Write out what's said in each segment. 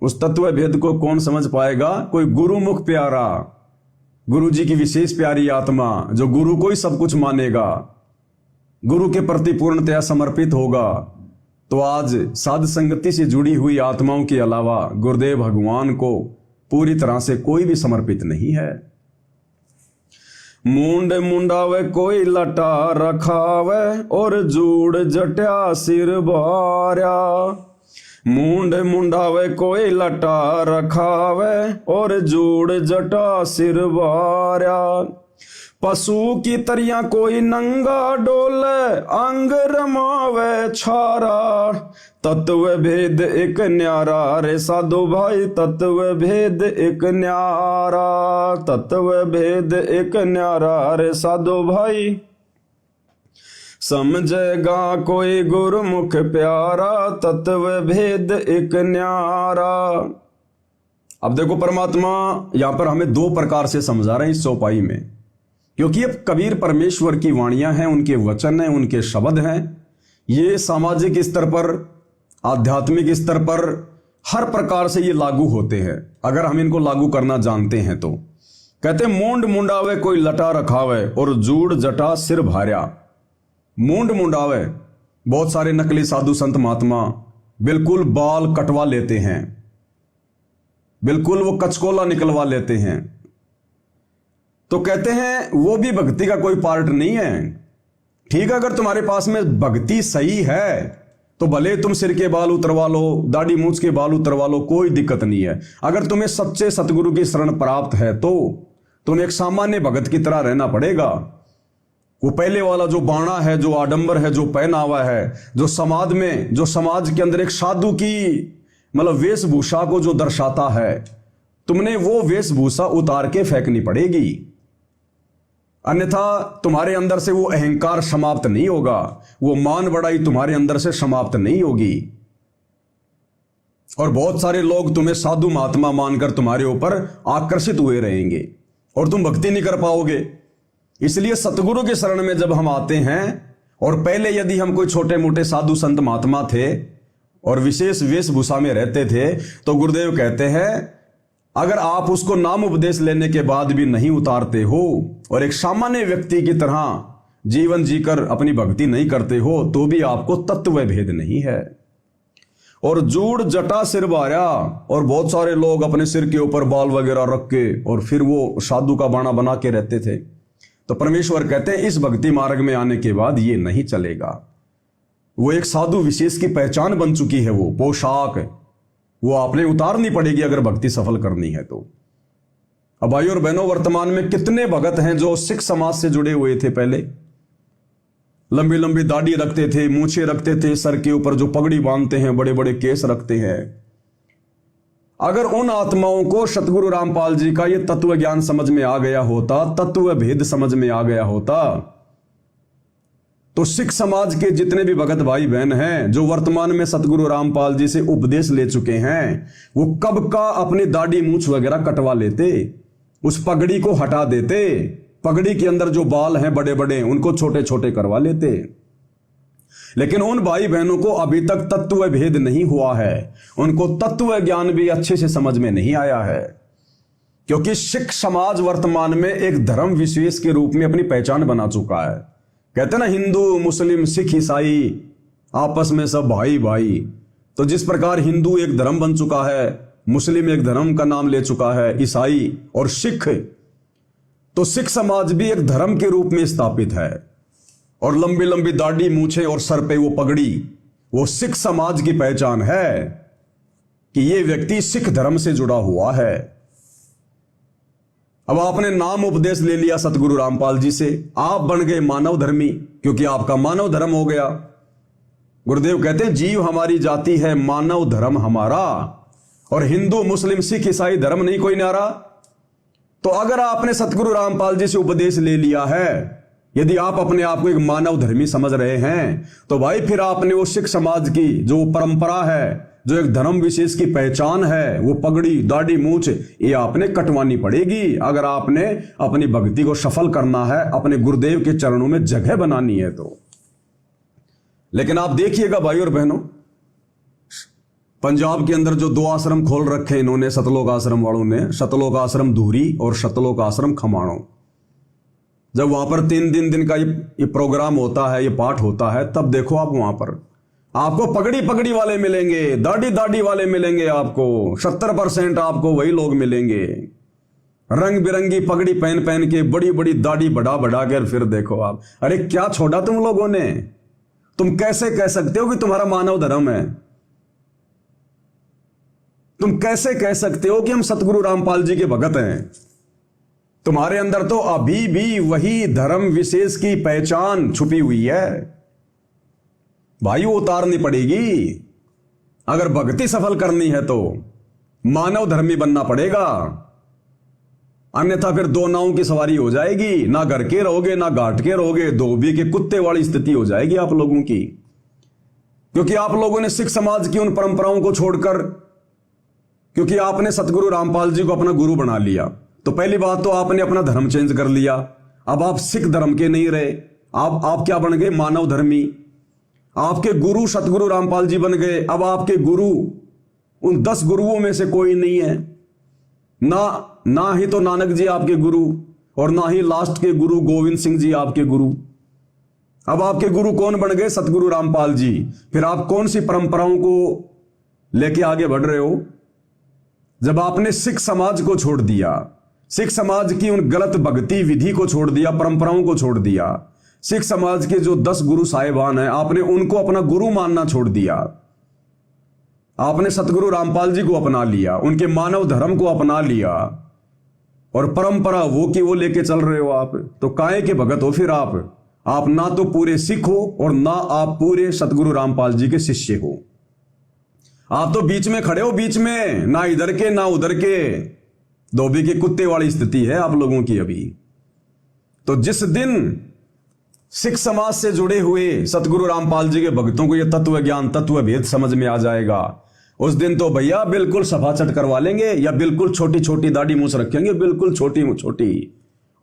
उस तत्व भेद को कौन समझ पाएगा? कोई गुरुमुख प्यारा, गुरु जी की विशेष प्यारी आत्मा जो गुरु को ही सब कुछ मानेगा, गुरु के प्रति पूर्णतया समर्पित होगा। तो आज साध संगति से जुड़ी हुई आत्माओं के अलावा गुरुदेव भगवान को पूरी तरह से कोई भी समर्पित नहीं है। मूंड मुंडावे कोई लटा रखावे और जूड़ जट्या सिर बार्या। मूंड मुंडावे कोई लटा रखावे और जूड़ जटा सिर बार्या। पशु की तरिया कोई नंगा डोले अंग रमावे छारा। तत्व भेद एक न्यारा रे साधु भाई, तत्व भेद एक न्यारा, तत्व भेद एक न्यारा रे साधु भाई। समझेगा कोई गुरुमुख प्यारा, तत्व भेद एक न्यारा। अब देखो परमात्मा यहां पर हमें दो प्रकार से समझा रहे हैं इस चौपाई में, क्योंकि अब कबीर परमेश्वर की वाणियां हैं, उनके वचन हैं, उनके शब्द हैं। ये सामाजिक स्तर पर, आध्यात्मिक स्तर पर हर प्रकार से ये लागू होते हैं अगर हम इनको लागू करना जानते हैं तो। कहते मूंड मुंडावे कोई लटा रखावे और जूड़ जटा सिर भार्या। मूंड मुंडावे, बहुत सारे नकली साधु संत महात्मा बिल्कुल बाल कटवा लेते हैं, बिल्कुल वो कचकोला निकलवा लेते हैं। तो कहते हैं वो भी भक्ति का कोई पार्ट नहीं है। ठीक है, अगर तुम्हारे पास में भक्ति सही है तो भले तुम सिर के बाल उतरवा लो, दाढ़ी मूंछ के बाल उतरवा लो, कोई दिक्कत नहीं है। अगर तुम्हें सच्चे सतगुरु की शरण प्राप्त है तो तुम्हें एक सामान्य भगत की तरह रहना पड़ेगा। वो पहले वाला जो बाणा है, जो आडंबर है, जो पहनावा है, जो समाज में, जो समाज के अंदर एक साधु की मतलब वेशभूषा को जो दर्शाता है, तुमने वो वेशभूषा उतार के फेंकनी पड़ेगी, अन्यथा तुम्हारे अंदर से वो अहंकार समाप्त नहीं होगा, वो मान बढ़ाई तुम्हारे अंदर से समाप्त नहीं होगी। और बहुत सारे लोग तुम्हें साधु महात्मा मानकर तुम्हारे ऊपर आकर्षित हुए रहेंगे और तुम भक्ति नहीं कर पाओगे। इसलिए सतगुरु के शरण में जब हम आते हैं, और पहले यदि हम कोई छोटे मोटे साधु संत महात्मा थे और विशेष वेशभूषा में रहते थे, तो गुरुदेव कहते हैं अगर आप उसको नाम उपदेश लेने के बाद भी नहीं उतारते हो और एक सामान्य व्यक्ति की तरह जीवन जीकर अपनी भक्ति नहीं करते हो, तो भी आपको तत्व भेद नहीं है। और जूड़ जटा सिर बार्या, और बहुत सारे लोग अपने सिर के ऊपर बाल वगैरह रख के और फिर वो साधु का बाणा बना के रहते थे। तो परमेश्वर कहते हैं इस भक्ति मार्ग में आने के बाद ये नहीं चलेगा। वो एक साधु विशेष की पहचान बन चुकी है, वो पोशाक वो आपने उतारनी पड़ेगी अगर भक्ति सफल करनी है तो। अब भाई और बहनों, वर्तमान में कितने भगत हैं जो सिख समाज से जुड़े हुए थे, पहले लंबी लंबी दाढ़ी रखते थे, मूछें रखते थे, सर के ऊपर जो पगड़ी बांधते हैं, बड़े बड़े केस रखते हैं। अगर उन आत्माओं को सतगुरु रामपाल जी का ये तत्व ज्ञान समझ में आ गया होता, तत्व भेद समझ में आ गया होता, तो सिख समाज के जितने भी भगत भाई बहन हैं जो वर्तमान में सतगुरु रामपाल जी से उपदेश ले चुके हैं, वो कब का अपनी दाढ़ी मूछ वगैरह कटवा लेते, उस पगड़ी को हटा देते, पगड़ी के अंदर जो बाल हैं बड़े बड़े उनको छोटे छोटे करवा लेते। लेकिन उन भाई बहनों को अभी तक तत्व भेद नहीं हुआ है, उनको तत्व ज्ञान भी अच्छे से समझ में नहीं आया है, क्योंकि सिख समाज वर्तमान में एक धर्म विशेष के रूप में अपनी पहचान बना चुका है। कहते ना हिंदू मुस्लिम सिख ईसाई आपस में सब भाई भाई। तो जिस प्रकार हिंदू एक धर्म बन चुका है, मुस्लिम एक धर्म का नाम ले चुका है, ईसाई और सिख, तो सिख समाज भी एक धर्म के रूप में स्थापित है। और लंबी लंबी दाढ़ी मूछें और सर पे वो पगड़ी, वो सिख समाज की पहचान है कि ये व्यक्ति सिख धर्म से जुड़ा हुआ है। अब आपने नाम उपदेश ले लिया सतगुरु रामपाल जी से, आप बन गए मानव धर्मी, क्योंकि आपका मानव धर्म हो गया। गुरुदेव कहते हैं जीव हमारी जाति है, मानव धर्म हमारा, और हिंदू मुस्लिम सिख ईसाई धर्म नहीं कोई न्यारा। तो अगर आपने सतगुरु रामपाल जी से उपदेश ले लिया है, यदि आप अपने आप को एक मानव धर्मी समझ रहे हैं, तो भाई फिर आपने वो सिख समाज की जो परंपरा है, जो एक धर्म विशेष की पहचान है, वो पगड़ी दाढ़ी मूछ, ये आपने कटवानी पड़ेगी अगर आपने अपनी भक्ति को सफल करना है, अपने गुरुदेव के चरणों में जगह बनानी है तो। लेकिन आप देखिएगा भाई और बहनों, पंजाब के अंदर जो 2 आश्रम खोल रखे इन्होंने सतलोक आश्रम वालों ने, सतलोक आश्रम धूरी और सतलोक आश्रम खमाणों। जब वहां पर 3 दिन का ये प्रोग्राम होता है, ये पाठ होता है, तब देखो आप वहां पर आपको पगड़ी पगड़ी वाले मिलेंगे, दाढ़ी दाढ़ी वाले मिलेंगे, आपको 70% आपको वही लोग मिलेंगे, रंग बिरंगी पगड़ी पहन पहन के, बड़ी बड़ी दाढ़ी बढ़ा बढ़ा कर। फिर देखो आप, अरे क्या छोड़ा तुम लोगों ने? तुम कैसे कह सकते हो कि तुम्हारा मानव धर्म है? तुम कैसे कह सकते हो कि हम सतगुरु रामपाल जी के भगत हैं? तुम्हारे अंदर तो अभी भी वही धर्म विशेष की पहचान छुपी हुई है भाई, वो उतारनी पड़ेगी। अगर भक्ति सफल करनी है तो मानव धर्मी बनना पड़ेगा, अन्यथा फिर 2 नावों की सवारी हो जाएगी। ना घर के रहोगे ना घाट के रहोगे, धोबी के कुत्ते वाली स्थिति हो जाएगी आप लोगों की। क्योंकि आप लोगों ने सिख समाज की उन परंपराओं को छोड़कर, क्योंकि आपने सतगुरु रामपाल जी को अपना गुरु बना लिया, तो पहली बात तो आपने अपना धर्म चेंज कर लिया। अब आप सिख धर्म के नहीं रहे, आप क्या बन गए? मानव धर्मी। आपके गुरु सतगुरु रामपाल जी बन गए। अब आपके गुरु उन 10 गुरुओं में से कोई नहीं है, ना ही तो नानक जी आपके गुरु, और ना ही लास्ट के गुरु गोविंद सिंह जी आपके गुरु। अब आपके गुरु कौन बन गए? सतगुरु रामपाल जी। फिर आप कौन सी परंपराओं को लेके आगे बढ़ रहे हो? जब आपने सिख समाज को छोड़ दिया, सिख समाज की उन गलत भक्ति विधि को छोड़ दिया, परंपराओं को छोड़ दिया, सिख समाज के जो 10 गुरु साहिबान हैं, आपने उनको अपना गुरु मानना छोड़ दिया। आपने सतगुरु रामपाल जी को अपना लिया, उनके मानव धर्म को अपना लिया, और परंपरा वो की वो लेके चल रहे हो आप। तो काहे के भगत हो फिर आप ना तो पूरे सिख हो और ना आप पूरे सतगुरु रामपाल जी के शिष्य हो। आप तो बीच में खड़े हो, बीच में, ना इधर के ना उधर के, धोबी के कुत्ते वाली स्थिति है आप लोगों की अभी। तो जिस दिन सिख समाज से जुड़े हुए सतगुरु रामपाल जी के भक्तों को यह तत्व ज्ञान, तत्व भेद समझ में आ जाएगा, उस दिन तो भैया बिल्कुल सफा चट करवा लेंगे, या बिल्कुल छोटी छोटी दाढ़ी मूछ रखेंगे, बिल्कुल छोटी छोटी,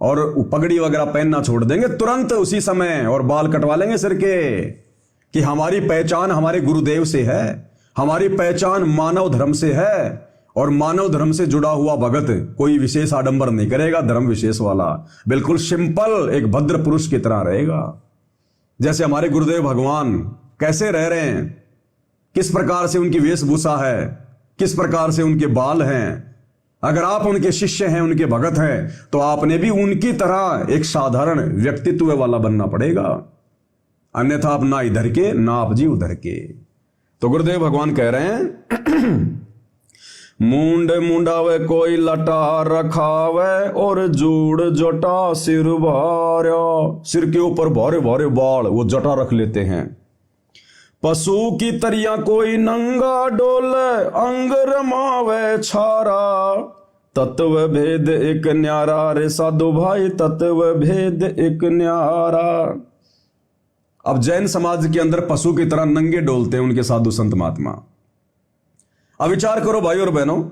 और पगड़ी वगैरह पहनना छोड़ देंगे तुरंत उसी समय, और बाल कटवा लेंगे सिर के, कि हमारी पहचान हमारे गुरुदेव से है, हमारी पहचान मानव धर्म से है, और मानव धर्म से जुड़ा हुआ भगत कोई विशेष आडंबर नहीं करेगा, धर्म विशेष वाला बिल्कुल सिंपल एक भद्र पुरुष की तरह रहेगा। जैसे हमारे गुरुदेव भगवान कैसे रह रहे हैं, किस प्रकार से उनकी वेशभूषा है, किस प्रकार से उनके बाल हैं, अगर आप उनके शिष्य हैं, उनके भगत हैं, तो आपने भी उनकी तरह एक साधारण व्यक्तित्व वाला बनना पड़ेगा, अन्यथा आप ना इधर के ना आप जी उधर के। तो गुरुदेव भगवान कह रहे हैं मूंड मुंडावे कोई लटा रखावे, और जूड़ जटा सिर भार्या, सिर के ऊपर भारे भारे बाल वो जटा रख लेते हैं। पशु की तरिया कोई नंगा डोले, अंग रमावे छारा, तत्व भेद एक न्यारा, रे साधु भाई तत्व भेद एक न्यारा। अब जैन समाज के अंदर पशु की तरह नंगे डोलते हैं उनके साधु संत महात्मा। अब विचार करो भाई और बहनों,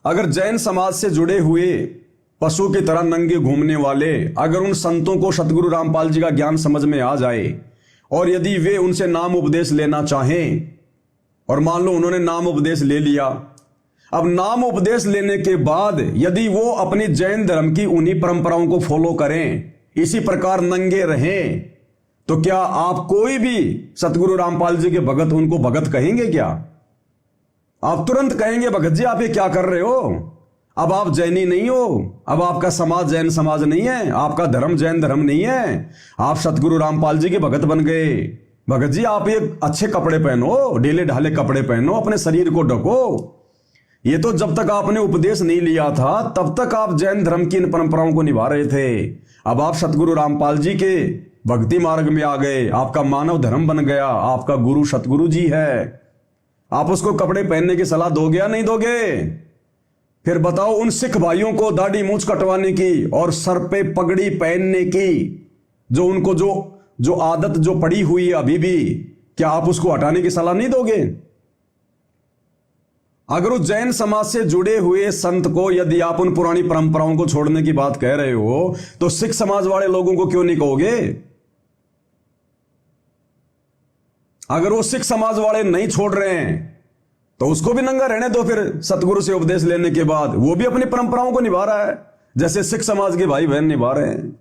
अगर जैन समाज से जुड़े हुए पशु की तरह नंगे घूमने वाले, अगर उन संतों को सतगुरु रामपाल जी का ज्ञान समझ में आ जाए, और यदि वे उनसे नाम उपदेश लेना चाहें, और मान लो उन्होंने नाम उपदेश ले लिया, अब नाम उपदेश लेने के बाद यदि वो अपनी जैन धर्म की उन्हीं परंपराओं को फॉलो करें, इसी प्रकार नंगे रहें, तो क्या आप कोई भी सतगुरु रामपाल जी के भगत उनको भगत कहेंगे क्या? आप तुरंत कहेंगे भगत जी आप ये क्या कर रहे हो, अब आप जैनी नहीं हो, अब आपका समाज जैन समाज नहीं है, आपका धर्म जैन धर्म नहीं है, आप सतगुरु रामपाल जी के भगत बन गए। भगत जी आप ये अच्छे कपड़े पहनो, ढीले ढाले कपड़े पहनो, अपने शरीर को ढको। ये तो जब तक आपने उपदेश नहीं लिया था तब तक आप जैन धर्म की इन परंपराओं को निभा रहे थे। अब आप सतगुरु रामपाल जी के भक्ति मार्ग में आ गए, आपका मानव धर्म बन गया, आपका गुरु सतगुरु जी है, आप उसको कपड़े पहनने की सलाह दोगे या नहीं दोगे? फिर बताओ उन सिख भाइयों को दाढ़ी मूंछ कटवाने की और सर पे पगड़ी पहनने की, जो उनको जो आदत जो पड़ी हुई है अभी भी, क्या आप उसको हटाने की सलाह नहीं दोगे? अगर उस जैन समाज से जुड़े हुए संत को यदि आप उन पुरानी परंपराओं को छोड़ने की बात कह रहे हो, तो सिख समाज वाले लोगों को क्यों नहीं कहोगे? अगर वो सिख समाज वाले नहीं छोड़ रहे हैं तो उसको भी नंगा रहने दो फिर। सतगुरु से उपदेश लेने के बाद वो भी अपनी परंपराओं को निभा रहा है, जैसे सिख समाज के भाई बहन निभा रहे हैं।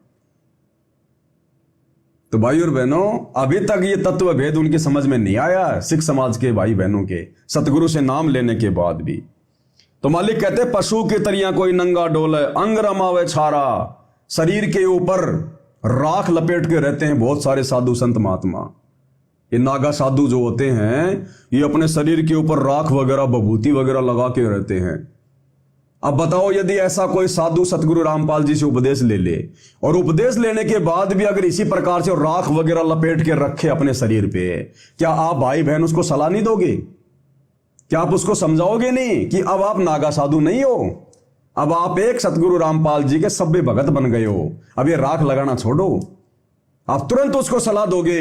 तो भाई और बहनों, अभी तक ये तत्व भेद उनकी समझ में नहीं आया, सिख समाज के भाई बहनों के, सतगुरु से नाम लेने के बाद भी। तो मालिक कहते, पशु की तरिया कोई नंगा डोले, अंग रमावे छारा। शरीर के ऊपर राख लपेट के रहते हैं बहुत सारे साधु संत महात्मा। ये नागा साधु जो होते हैं, ये अपने शरीर के ऊपर राख वगैरह बभूति वगैरह लगा के रहते हैं। अब बताओ, यदि ऐसा कोई साधु सतगुरु रामपाल जी से उपदेश ले ले, और उपदेश लेने के बाद भी अगर इसी प्रकार से राख वगैरह लपेट के रखे अपने शरीर पे, क्या आप भाई बहन उसको सलाह नहीं दोगे? क्या आप उसको समझाओगे नहीं कि अब आप नागा साधु नहीं हो, अब आप एक सतगुरु रामपाल जी के सभ्य भगत बन गए हो, अब ये राख लगाना छोड़ो? आप तुरंत उसको सलाह दोगे?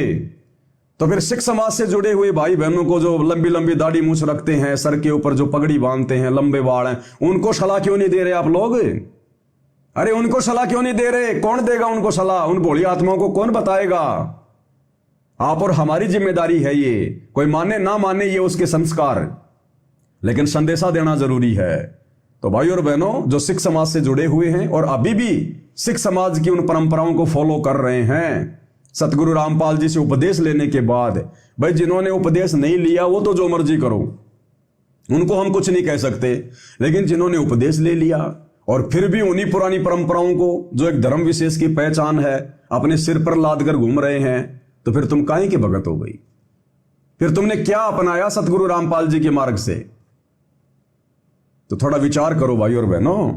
तो फिर सिख समाज से जुड़े हुए भाई बहनों को, जो लंबी लंबी दाढ़ी मूछ रखते हैं, सर के ऊपर जो पगड़ी बांधते हैं, लंबे बाल हैं, उनको सलाह क्यों नहीं दे रहे आप लोग? अरे उनको सलाह क्यों नहीं दे रहे? कौन देगा उनको सलाह? उन भोली आत्माओं को कौन बताएगा? आप और हमारी जिम्मेदारी है ये। कोई माने ना माने, ये उसके संस्कार, लेकिन संदेशा देना जरूरी है। तो भाई और बहनों, जो सिख समाज से जुड़े हुए हैं और अभी भी सिख समाज की उन परंपराओं को फॉलो कर रहे हैं, सतगुरु रामपाल जी से उपदेश लेने के बाद, भाई जिन्होंने उपदेश नहीं लिया वो तो जो मर्जी करो, उनको हम कुछ नहीं कह सकते। लेकिन जिन्होंने उपदेश ले लिया और फिर भी उन्हीं पुरानी परंपराओं को, जो एक धर्म विशेष की पहचान है, अपने सिर पर लाद कर घूम रहे हैं, तो फिर तुम काहे के भगत हो भाई? फिर तुमने क्या अपनाया सतगुरु रामपाल जी के मार्ग से? तो थोड़ा विचार करो भाई और बहनों।